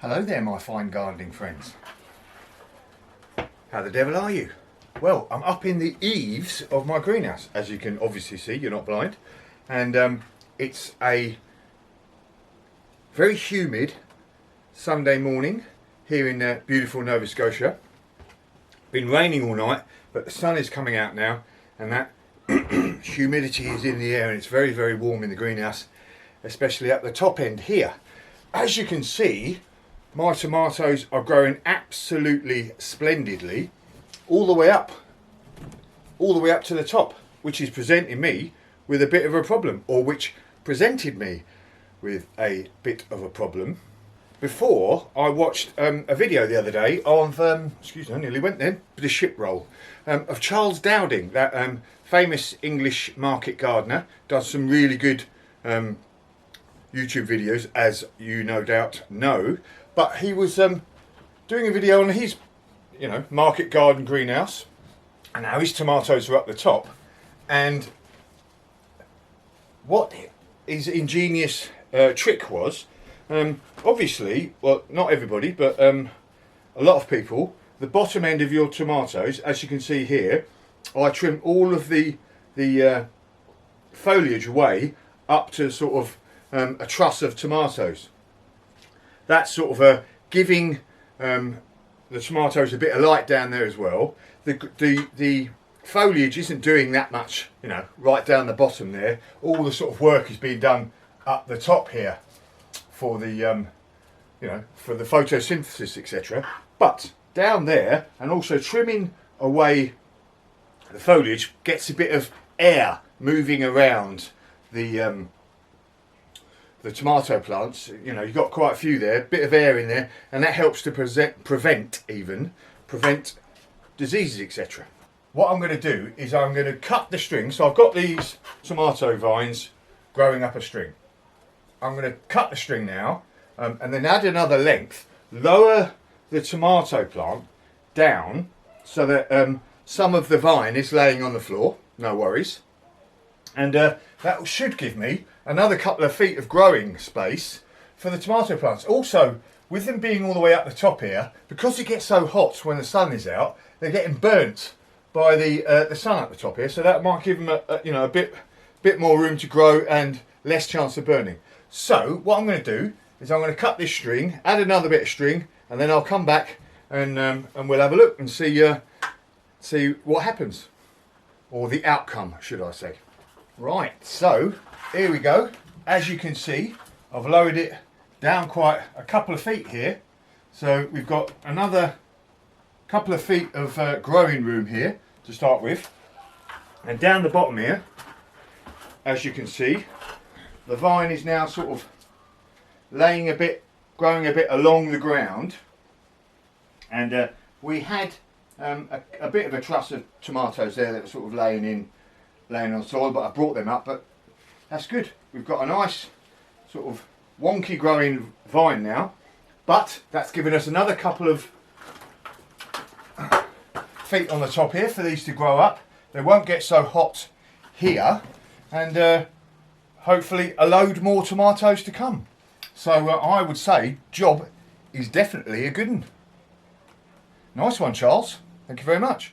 Hello there, my fine gardening friends. How the devil are you? Well, I'm up in the eaves of my greenhouse. As you can obviously see, you're not blind. And it's a very humid Sunday morning here in beautiful Nova Scotia. Been raining all night, but the sun is coming out now, and that humidity is in the air, and it's very, very warm in the greenhouse, especially at the top end here. As you can see, my tomatoes are growing absolutely splendidly all the way up to the top, which is presenting me with a bit of a problem, or which presented me with a bit of a problem. Before, I watched a video the other day of, excuse me, I nearly went then, the ship roll, of Charles Dowding, that famous English market gardener. Does some really good YouTube videos, as you no doubt know. But he was doing a video on his, market garden greenhouse, and how his tomatoes are up the top. And what his ingenious trick was, obviously, well, not everybody, but a lot of people, the bottom end of your tomatoes, as you can see here, I trim all of the foliage away up to sort of a truss of tomatoes. That's sort of giving the tomatoes a bit of light down there as well. The foliage isn't doing that much, right down the bottom there. All the sort of work is being done up the top here for the, for the photosynthesis, etc. But down there, and also trimming away the foliage, gets a bit of air moving around the tomato plants. You've got quite a few there, a bit of air in there, and that helps to prevent diseases, etc. What I'm going to do is I'm going to cut the string. So I've got these tomato vines growing up a string. I'm going to cut the string now, and then add another length, lower the tomato plant down so that some of the vine is laying on the floor, no worries. And that should give me another couple of feet of growing space for the tomato plants. Also, with them being all the way up the top here, because it gets so hot when the sun is out, they're getting burnt by the sun at the top here. So that might give them a bit more room to grow and less chance of burning. So what I'm going to do is I'm going to cut this string, add another bit of string, and then I'll come back and we'll have a look and see what happens, or the outcome, should I say. Right, so here we go. As you can see, I've lowered it down quite a couple of feet here. So we've got another couple of feet of growing room here to start with. And down the bottom here, as you can see, the vine is now sort of growing a bit along the ground. And we had a bit of a truss of tomatoes there that were sort of laying on soil, but I brought them up, but that's good. We've got a nice sort of wonky growing vine now, but that's given us another couple of feet on the top here for these to grow up. They won't get so hot here, and hopefully a load more tomatoes to come. So I would say job is definitely a good one. Nice one, Charles. Thank you very much.